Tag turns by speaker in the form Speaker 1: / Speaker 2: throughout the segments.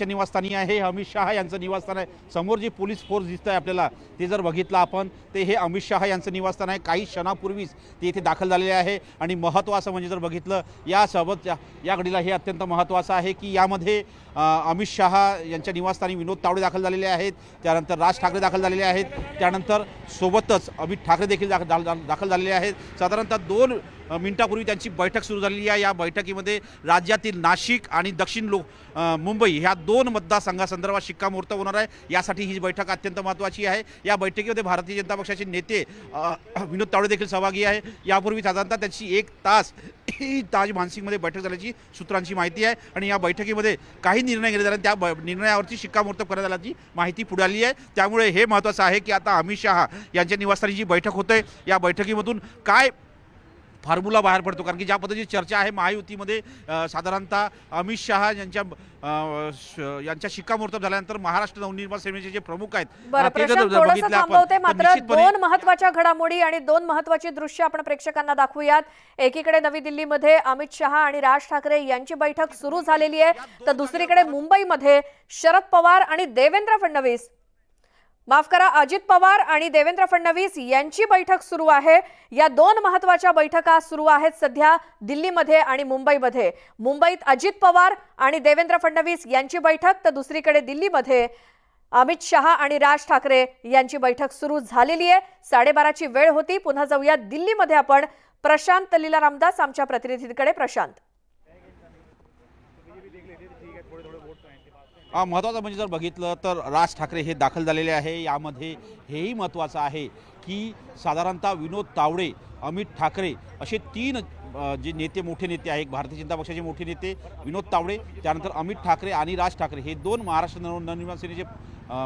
Speaker 1: निवासस्थानी आहे अमित शहा यांचं निवासस्थान आहे। समोर जे पोलीस फोर्स दिसत आहे आपल्याला ते जर बघितलं आपण ते हे अमित शहा यांचं निवासस्थान आहे। काही क्षणापूर्वीच ते इथे दाखल झालेले आहे आणि महत्त्वाचं म्हणजे जर बघितलं या सोबत या घडीला हे अत्यंत महत्त्वाचं आहे की यामध्ये अमित शहा यांच्या निवासस्थानी विनोद तावडे दाखल झालेले आहेत, त्यानंतर राज ठाकरे दाखल झालेले आहेत, त्यानंतर सोबतच अमित ठाकरे देखील दाखल झालेले आहेत। साधारणतः 2 मिनिटापूर्वी त्यांची बैठक सुरू झालेली आहे। या बैठकीमध्ये राज्यातील नाशिक आणि दक्षिण मुंबई ह्या 2 मतदारसंघासंदर्भात शिक्कामोर्तब होणार आहे। यासाठी ही बैठक अत्यंत महत्त्वाची आहे। या बैठकीमध्ये भारतीय जनता पक्षाचे नेते विनोद तावडे देखील सहभागी आहे। यापूर्वी साधारणतः त्यांची 1 तास ताज मानसिंगमध्ये बैठक झाल्याची सूत्रांची माहिती आहे आणि या बैठकीमध्ये काही निर्णय घेतले झाले, त्या निर्णयावरती शिक्कामोर्तब करण्यात आल्याची माहिती पुढे आली आहे। त्यामुळे हे महत्त्वाचं आहे की आता अमित शहा यांच्या निवासस्थानी जी बैठक होते या बैठकीमधून काय फॉर्म्युला बाहेर पडतो, कारण की ज्या पद्धतीची चर्चा आहे महायुतीमध्ये साधारणतः अमित शहा यांच्या शिक्कामोर्तब झाल्यानंतर महाराष्ट्र नवनिर्माण सेनेचे जे प्रमुख आहेत
Speaker 2: मात्र 2 महत्त्वाच्या घडामोडी आणि 2 महत्त्वाची दृश्य आपण प्रेक्षकांना दाखवूयात। एकीकडे नवी दिल्लीमध्ये अमित शहा आणि राज ठाकरे यांची बैठक सुरू झालेली आहे, तर दुसरीकडे मुंबईमध्ये शरद पवार आणि देवेंद्र फडणवीस अजित पवार आणि देवेंद्र फडणवीस यांची बैठक सुरू आहे। या 2 महत्त्वाच्या बैठका सुरू आहेत सध्या दिल्लीमध्ये आणि मुंबईमध्ये। मुंबईत अजित पवार आणि देवेंद्र फडणवीस यांची बैठक, तर दुसरीकडे दिल्लीमध्ये अमित शहा आणि राज ठाकरे यांची बैठक सुरू झालेली आहे। 12:30ची वेळ होती। पुन्हा जाऊया दिल्लीमध्ये आपण प्रशांत लीला रामदास आमच्या प्रतिनिधीकडे। प्रशांत,
Speaker 1: महत्त्वाचं म्हणजे जर बघितलं तर राज ठाकरे हे दाखल झालेले आहे। यामध्ये हेही महत्त्वाचं आहे की साधारणतः विनोद तावडे, अमित ठाकरे असे 3 जे नेते मोठे नेते आहेत भारतीय जनता पक्षाचे मोठे नेते विनोद तावडे, त्यानंतर अमित ठाकरे आणि राज ठाकरे हे 2 महाराष्ट्र नवनिर्माण सेनेचे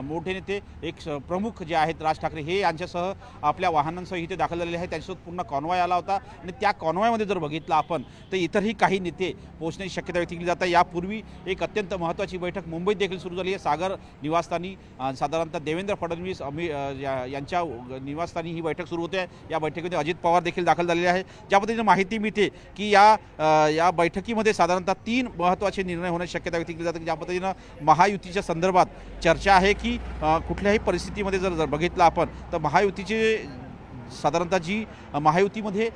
Speaker 1: मोठे नेते, एक प्रमुख जे आहेत राज ठाकरे हे यांच्यासह आपल्या वाहनांसह इथे दाखल झालेले आहेत। त्यांच्यासोबत पूर्ण कॉन्वॉय आला होता आणि त्या कॉन्वॉयमध्ये जर बघितलं आपण तर इतरही काही नेते पोहोचण्याची शक्यता व्यक्त केली जाते। यापूर्वी एक अत्यंत महत्त्वाची बैठक मुंबईत देखील सुरू झाली आहे। सागर निवासस्थानी साधारणतः देवेंद्र फडणवीस यांच्या निवासस्थानी ही बैठक सुरू होते। या बैठकीमध्ये अजित पवार देखील दाखल झालेले आहे। ज्या पद्धतीने माहिती मिळते की या बैठकीमध्ये साधारणतः 3 महत्त्वाचे निर्णय होण्याची शक्यता व्यक्त केली जाते। ज्या पद्धतीनं महायुतीच्या संदर्भात चर्चा आहे की कुठल्याही परिस्थितीमध्ये जर बघितलं आपण तर महायुतीचे महायुतीमध्ये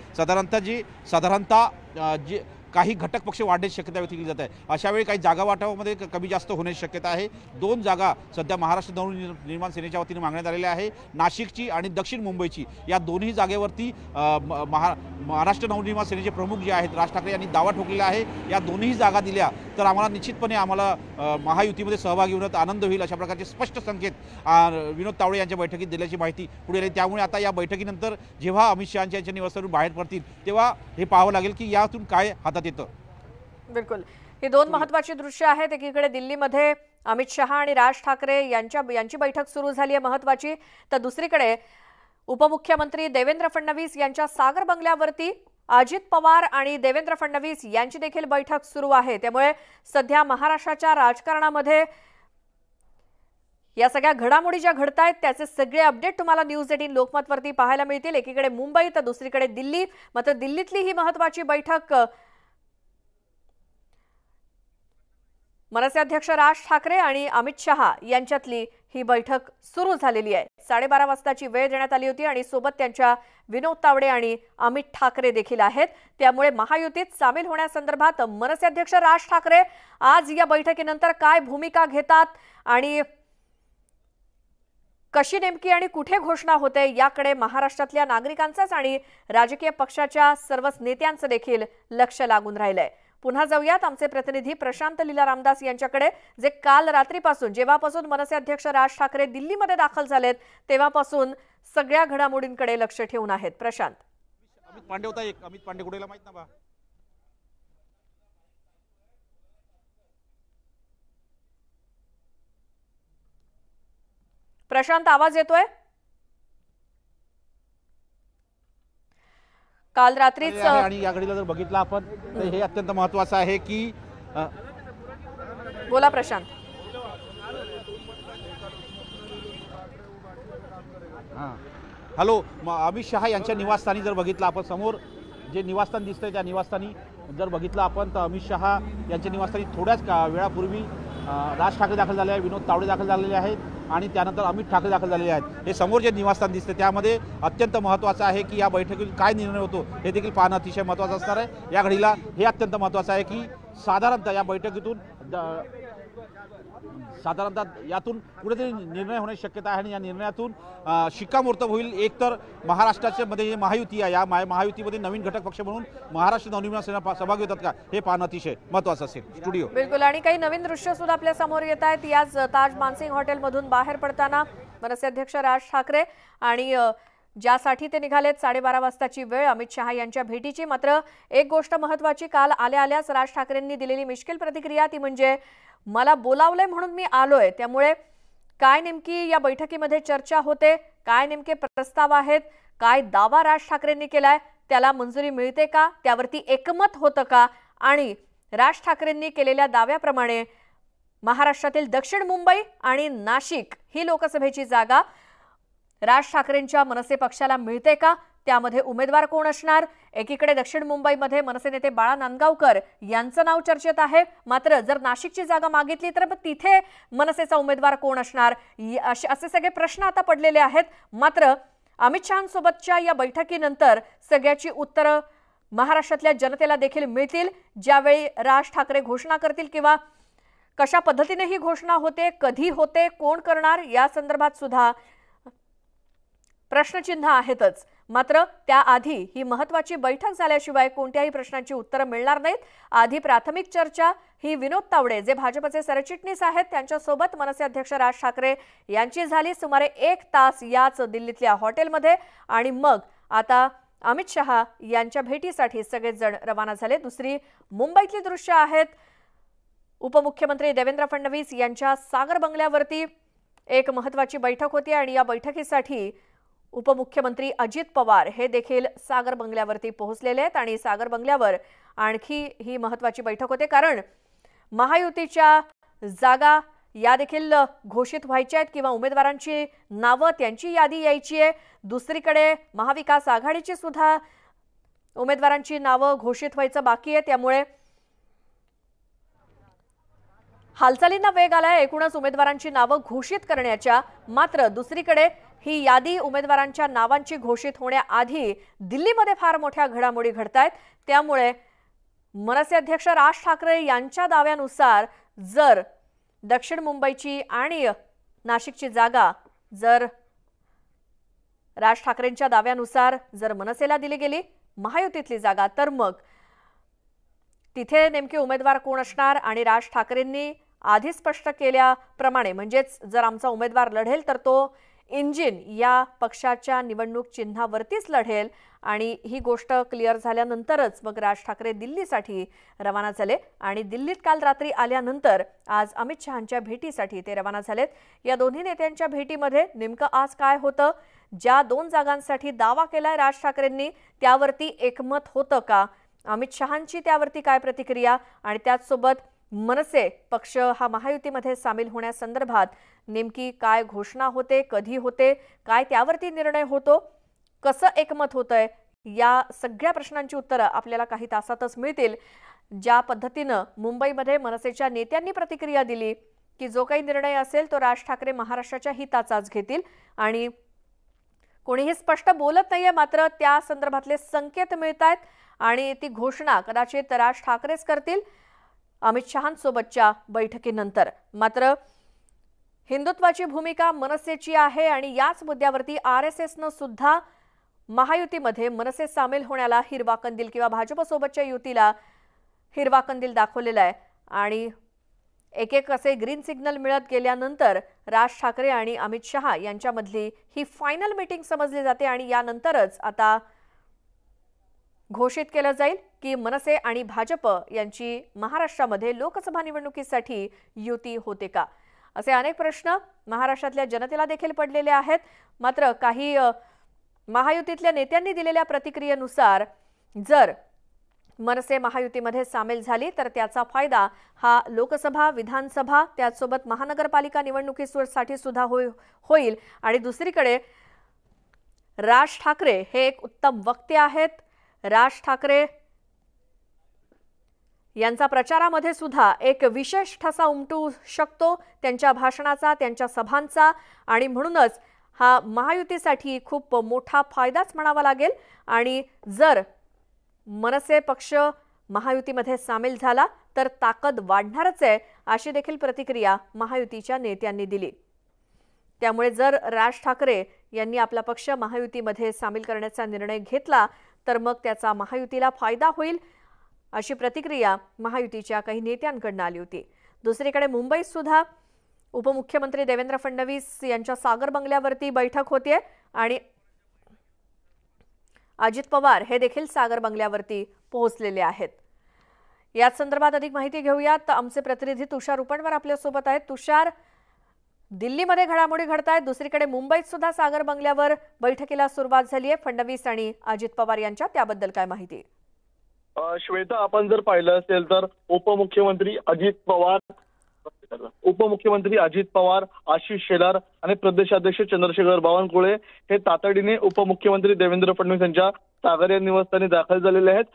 Speaker 1: जे काही घटक पक्ष वाढण्याची शक्यता व्यक्त केली जात आहे। अशा वेळी काही जागा वाटपामध्ये कमी जास्त होण्याची शक्यता आहे। 2 जागा सध्या महाराष्ट्र नवनिर्माण सेनेच्या वतीने मागण्यात आलेल्या आहे, नाशिकची आणि दक्षिण मुंबईची। या दोन्ही जागेवरती महाराष्ट्र नवनिर्माण सेनेचे प्रमुख जे आहेत राज ठाकरे यांनी दावा ठोकलेला आहे। या दोन्ही जागा दिल्या तर आम्हाला निश्चितपणे महायुतीमध्ये सहभागी होण्यात आनंद होईल, अशा प्रकारचे स्पष्ट संकेत विनोद तावडे यांच्या बैठकीत दिल्याची माहिती पुढे आली। त्यामुळे आता या बैठकीनंतर जेव्हा अमित शहा यांच्या निवासस्थानातून बाहेर पडतील तेव्हा हे पाहावं लागेल की यातून काय हातात येतं।
Speaker 2: बिलकुल, ही 2 महत्त्वाची दृश्य आहेत। एकीकडे दिल्लीमध्ये अमित शहा आणि राज ठाकरे यांची बैठक सुरू झाली आहे महत्त्वाची, तर दुसरीकडे उपमुख्यमंत्री देवेंद्र फडणवीस यांच्या सागर बंगल्यावरती अजित पवार आणि देवेंद्र फडणवीस यांची देखील बैठक सुरू आहे। त्यामुळे सध्या महाराष्ट्राच्या राजकारणामध्ये या सगळ्या घडामोडी ज्या घडतायत त्याचे सगळे अपडेट तुम्हाला न्यूज 18 लोकमतवरती पाहायला मिळतील। एकीकडे मुंबई तर दुसरीकडे दिल्ली। मात्र दिल्लीतली ही महत्त्वाची बैठक मनसे अध्यक्ष राज ठाकरे आणि अमित शहा यांच्यातली ही बैठक सुरू झालेली आहे। 12:30 वाजताची वेळ देण्यात आली होती आणि सोबत त्यांच्या विनोद तावडे आणि अमित ठाकरे देखील आहेत। त्यामुळे महायुतीत सामील होण्यासंदर्भात मनसे अध्यक्ष राज ठाकरे आज या बैठकीनंतर काय भूमिका घेतात आणि कशी नेमकी आणि कुठे घोषणा होते याकडे महाराष्ट्रातल्या नागरिकांचाच आणि राजकीय पक्षाच्या सर्वच नेत्यांचं देखील लक्ष लागून राहिलंय। पुन्हा जाऊयात आमचे प्रतिनिधी प्रशांत लीला रामदास यांच्याकडे, जे काल रात्रीपासून जेव्हापासून मनसे अध्यक्ष राज ठाकरे दिल्लीमध्ये दाखल झालेत तेव्हापासून सगळ्या घडामोडींकडे लक्ष ठेवून आहेत। प्रशांत,
Speaker 1: अमित पांडे होता एक, अमित पांडे कुठेला माहित ना बा?
Speaker 2: प्रशांत, आवाज येतोय? काल रात्रीच
Speaker 1: आणि या घडीला जर बघितलं आपण तर हे अत्यंत महत्त्वाचं आहे की
Speaker 2: बोला प्रशांत।
Speaker 1: हॅलो, अमित शहा यांच्या निवासस्थानी जर बघितलं आपण समोर जे निवासस्थान दिसतंय त्या निवासस्थानी जर बघितलं आपण तर अमित शहा यांच्या निवासस्थानी थोड्याच वेळापूर्वी राज ठाकरे दाखल झाले आहे, विनोद तावडे दाखल झालेले आहेत आणि त्यानंतर अमित ठाकरे दाखल झालेले आहेत। हे समोर जे निवासस्थान दिसते त्यामध्ये अत्यंत महत्त्वाचं आहे की या बैठकीत काय निर्णय होतो हे देखील पाहणं अतिशय महत्त्वाचं असणार आहे। या घडीला हे अत्यंत महत्त्वाचं आहे की साधारणतः या बैठकीतून यातून कुठेतरी निर्णय होण्याची शक्यता आहे आणि या निर्णयातून शिक्कामोर्तब होईल। एकतर महाराष्ट्राच्या मध्ये जे महायुती आहे या महायुतीमध्ये नवीन घटक पक्ष म्हणून महाराष्ट्र नवनिर्माण सेना सहभागी होतात का हे पाहणं अतिशय महत्त्वाचं असेल। स्टुडिओ
Speaker 2: बिलकुल, आणि काही नवीन दृश्य सुद्धा आपल्या समोर येत आहेत। याच ताज मानसिंग हॉटेलमधून बाहेर पडताना मनसे अध्यक्ष राज ठाकरे आणि ज्यासाठी ते निघालेत 12:30 वाजताची वेळ अमित शहा यांच्या भेटीची। मात्र एक गोष्ट महत्त्वाची, काल आल्याच राज ठाकरेंनी दिलेली मिश्किल प्रतिक्रिया ती म्हणजे मला बोलावलंय म्हणून मी आलोय। त्यामुळे काय नेमकी या बैठकीमध्ये चर्चा होते, काय नेमके प्रस्ताव आहेत, काय दावा राज ठाकरेंनी केलाय, त्याला मंजुरी मिळते का, त्यावरती एकमत होतं का, आणि राज ठाकरेंनी केलेल्या दाव्याप्रमाणे महाराष्ट्रातील दक्षिण मुंबई आणि नाशिक ही लोकसभेची जागा राज ठाकरेंच्या मनसे पक्षाला मिळते का, त्यामध्ये उमेदवार कोण असणार। एकीकडे दक्षिण मुंबईमध्ये मनसे नेते बाळा नांदगावकर यांचं नाव चर्चेत आहे, मात्र जर नाशिकची जागा मागितली तर तिथे मनसेचा उमेदवार कोण असणार, असे सगळे प्रश्न आता पडलेले आहेत। मात्र अमित शहांसोबतच्या या बैठकीनंतर सगळ्याची उत्तरं महाराष्ट्रातल्या जनतेला देखील मिळतील। ज्यावेळी राज ठाकरे घोषणा करतील किंवा कशा पद्धतीने ही घोषणा होते, कधी होते, कोण करणार, या संदर्भात सुद्धा प्रश्नचिन्ह आहेतच। मात्र त्याआधी ही महत्त्वाची बैठक झाल्याशिवाय कोणत्याही प्रश्नांची उत्तरं मिळणार नाहीत। आधी प्राथमिक चर्चा ही विनोद तावडे जे भाजपचे सरचिटणीस आहेत त्यांच्यासोबत मनसे अध्यक्ष राज ठाकरे यांची झाली सुमारे 1 तास याच दिल्लीतल्या हॉटेलमध्ये, आणि मग आता अमित शहा यांच्या भेटीसाठी सगळेच जण रवाना झाले। दुसरी मुंबईतली दृश्य आहेत, उपमुख्यमंत्री देवेंद्र फडणवीस यांच्या सागर बंगल्यावरती एक महत्त्वाची बैठक होती आणि या बैठकीसाठी उपमुख्यमंत्री अजित पवार हे देखील सागर बंगल्यावरती पोहोचलेले आहेत आणि सागर बंगल्यावर आणखी ही महत्त्वाची बैठक होते, कारण महायुतीच्या जागा या देखील घोषित व्हायच्या आहेत किंवा उमेदवारांची नावं त्यांची यादी यायची आहे। दुसरीकडे महाविकास आघाडीची सुद्धा उमेदवारांची नावं घोषित व्हायचं बाकी आहे, त्यामुळे हालचालींना वेग आलाय एकूणच उमेदवारांची नावं घोषित करण्याच्या। मात्र दुसरीकडे ही यादी उमेदवारांच्या नावांची घोषित होण्याआधी दिल्लीमध्ये फार मोठ्या घडामोडी घडतायत। त्यामुळे मनसे अध्यक्ष राज ठाकरे यांच्या दाव्यानुसार जर दक्षिण मुंबईची आणि नाशिकची जागा जर राज ठाकरेंच्या दाव्यानुसार जर मनसेला दिली गेली महायुतीतली जागा, तर मग तिथे नेमके उमेदवार कोण असणार, आणि राज ठाकरेंनी आधी स्पष्ट केल्याप्रमाणे म्हणजेच जर आमचा उमेदवार लढेल तर तो इंजिन या पक्षाच्या निवडणूक चिन्हावरतीच लढेल, आणि ही गोष्ट क्लिअर झाल्यानंतरच मग राज ठाकरे दिल्लीसाठी रवाना झाले आणि दिल्लीत काल रात्री आल्यानंतर आज अमित शहांच्या भेटीसाठी ते रवाना झालेत। या दोन्ही नेत्यांच्या भेटीमध्ये नेमकं आज काय होतं, ज्या 2 जागांसाठी दावा केलाय राज ठाकरेंनी त्यावरती एकमत होतं का, अमित शहांची त्यावरती काय प्रतिक्रिया, आणि त्याचसोबत मनसे पक्ष हा महायुतीमध्ये सामील होण्यासंदर्भात नेमकी काय घोषणा होते, कधी होते, काय त्यावरती निर्णय होतो, कसं एकमत होतंय, या सगळ्या प्रश्नांची उत्तरं आपल्याला काही तासातच मिळतील। ज्या पद्धतीनं मुंबईमध्ये मनसेच्या नेत्यांनी प्रतिक्रिया दिली की जो काही निर्णय असेल तो राज ठाकरे महाराष्ट्राच्या हिताचाच घेतील, आणि कोणीही स्पष्ट बोलत नाहीये, मात्र त्या संदर्भातले संकेत मिळतायत आणि ती घोषणा कदाचित राज ठाकरेच करतील अमित शहांसोबतच्या बैठकीनंतर। मात्र हिंदुत्वाची भूमिका मनसेची आहे आणि याच मुद्द्यावरती RSSनं सुद्धा महायुतीमध्ये मनसे सामील होण्याला हिरवा कंदील किंवा भाजपसोबतच्या युतीला हिरवा कंदील दाखवलेला आहे, आणि एक एक असे ग्रीन सिग्नल मिळत गेल्यानंतर राज ठाकरे आणि अमित शहा यांच्यामधली ही फायनल मीटिंग समजली जाते आणि यानंतरच आता घोषित केलं जाईल की मनसे आणि भाजप यांची महाराष्ट्रामध्ये लोकसभा निवडणुकीसाठी युती होते का। असे अनेक प्रश्न महाराष्ट्रातल्या जनतेला देखील पडलेले आहेत। मात्र काही महायुतीतल्या नेत्यांनी दिलेल्या प्रतिक्रियेनुसार जर मनसे महायुतीमध्ये सामील झाली तर त्याचा फायदा हा लोकसभा, विधानसभा, त्याचसोबत महानगरपालिका निवडणुकीसाठी सुद्धा होईल, आणि दुसरीकडे राज ठाकरे हे एक उत्तम वक्ते आहेत। राज ठाकरे यांचा प्रचारामध्ये सुद्धा एक विशेष ठसा उमटू शकतो त्यांच्या भाषणाचा, त्यांच्या सभांचा, आणि म्हणूनच हा महायुतीसाठी खूप मोठा फायदाच म्हणावा लागेल। आणि जर मनसे पक्ष महायुतीमध्ये सामील झाला तर ताकद वाढणारच आहे, अशी देखील प्रतिक्रिया महायुतीच्या नेत्यांनी दिली। त्यामुळे जर राज ठाकरे यांनी आपला पक्ष महायुतीमध्ये सामील करण्याचा निर्णय घेतला तर मग त्याचा महायुतीला फायदा होईल, अशी प्रतिक्रिया महायुतीच्या काही नेत्यांकडून आली होती। दुसरीकडे मुंबईत सुद्धा उपमुख्यमंत्री देवेंद्र फडणवीस यांच्या सागर बंगल्यावरती बैठक होते आणि अजित पवार हे देखील सागर बंगल्यावरती पोहोचलेले आहेत। याच संदर्भात अधिक माहिती घेऊयात। आमचे प्रतिनिधी तुषार उपणवर आपल्या सोबत आहेत। तुषार, दिल्लीमध्ये घडामोडी घडतायत, दुसरीकडे मुंबईत सुद्धा सागर बंगल्यावर बैठकीला सुरुवात झाली आहे फडणवीस आणि अजित पवार यांच्या, त्याबद्दल काय माहिती?
Speaker 3: श्वेता, आपण जर पाहिलं असेल तर उपमुख्यमंत्री अजित पवार, आशिष शेलार आणि प्रदेशाध्यक्ष चंद्रशेखर बावनकुळे हे तातडीने उपमुख्यमंत्री देवेंद्र फडणवीस यांच्या सागर या निवासस्थानी दाखल झालेले आहेत।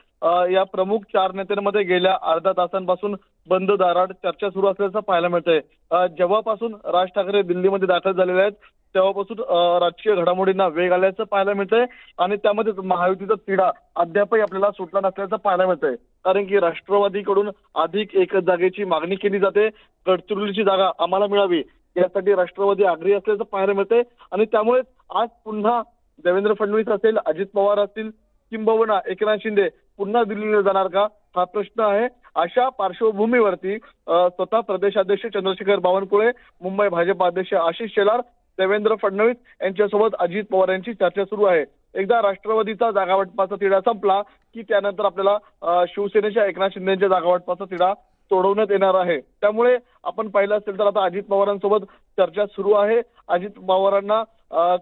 Speaker 3: या प्रमुख 4 नेत्यांमध्ये गेल्या अर्धा तासांपासून बंद दारात चर्चा सुरू असल्याचं पाहायला मिळतंय। जेव्हापासून राज ठाकरे दिल्लीमध्ये दाखल झालेले आहेत तेव्हापासून राजकीय घडामोडींना वेग आल्याचं पाहायला मिळतंय आणि त्यामध्ये महायुतीचा तिढा अद्यापही आपल्याला सुटला नसल्याचं पाहायला मिळतंय। कारण की राष्ट्रवादीकडून अधिक एक जागेची मागणी केली जाते, गडचिरोलीची जागा आम्हाला मिळावी यासाठी राष्ट्रवादी आग्रही असल्याचं पाहायला मिळतंय आणि त्यामुळे आज पुन्हा देवेंद्र फडणवीस असेल, अजित पवार असतील किंबहुना एकनाथ शिंदे पुन्हा दिल्लीला जाणार का, हा प्रश्न आहे। अशा पार्श्वभूमीवरती स्वतः प्रदेशाध्यक्ष चंद्रशेखर बावनकुळे, मुंबई भाजप अध्यक्ष आशिष शेलार, देवेंद्र फडणवीस यांच्यासोबत अजित पवार यांची चर्चा सुरू आहे। एकदा राष्ट्रवादीचा जागावाटपाचा तिढा संपला की त्यानंतर आपल्याला शिवसेनेच्या एकनाथ शिंदेच्या जागावाटपाचा तिढा सोडवण्यात येणार आहे। त्यामुळे आपण पाहिलं असेल तर आता अजित पवारांसोबत चर्चा सुरू आहे। अजित पवारांना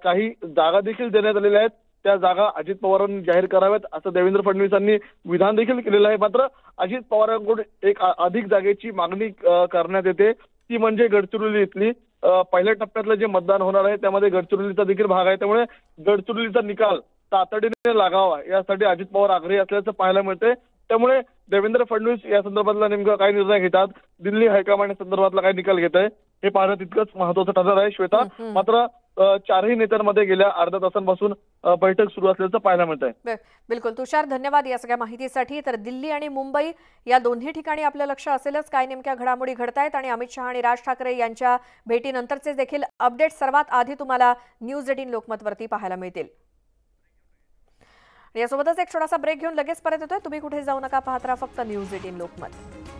Speaker 3: काही जागा देखील देण्यात आलेल्या आहेत, त्या जागा अजित पवारांनी जाहीर कराव्यात असं देवेंद्र फडणवीसांनी विधान देखील केलेलं आहे। मात्र अजित पवारांकडून एक अधिक जागेची मागणी करण्यात येते, ती म्हणजे गडचिरोली इथली। पहिल्या टप्प्यातलं जे मतदान होणार आहे त्यामध्ये गडचिरोलीचा देखील भाग आहे, त्यामुळे गडचिरोलीचा निकाल तातडीने लागावा यासाठी अजित पवार आग्रही असल्याचं पाहायला मिळतंय। त्यामुळे देवेंद्र फडणवीस या संदर्भातला नेमका काय निर्णय घेतात, दिल्ली हायकमांड या संदर्भातला काय निकाल घेत आहे हे पाहणं तितकंच महत्त्वाचं ठरणार आहे। श्वेता, मात्र 4ही नेत्यांमध्ये गेल्या अर्धा तासांपासून बैठक सुरू असल्याचं पाहायला मिळत आहे।
Speaker 2: बिलकुल तुषार, धन्यवाद या सगळ्या माहितीसाठी। तर दिल्ली आणि मुंबई या दोन्ही ठिकाणी आपलं लक्ष असेलच काय नेमक्या घडामोडी घडतायत आणि अमित शहा आणि राज ठाकरे यांच्या भेटीनंतरचे देखील अपडेट सर्वात आधी तुम्हाला न्यूज 18 लोकमतवरती पाहायला मिळतील। यासोबतच एक छोटासा ब्रेक घेऊन लगेच परत येतोय, तुम्ही कुठे जाऊ नका, पाहत राहा फक्त न्यूज 18 लोकमत।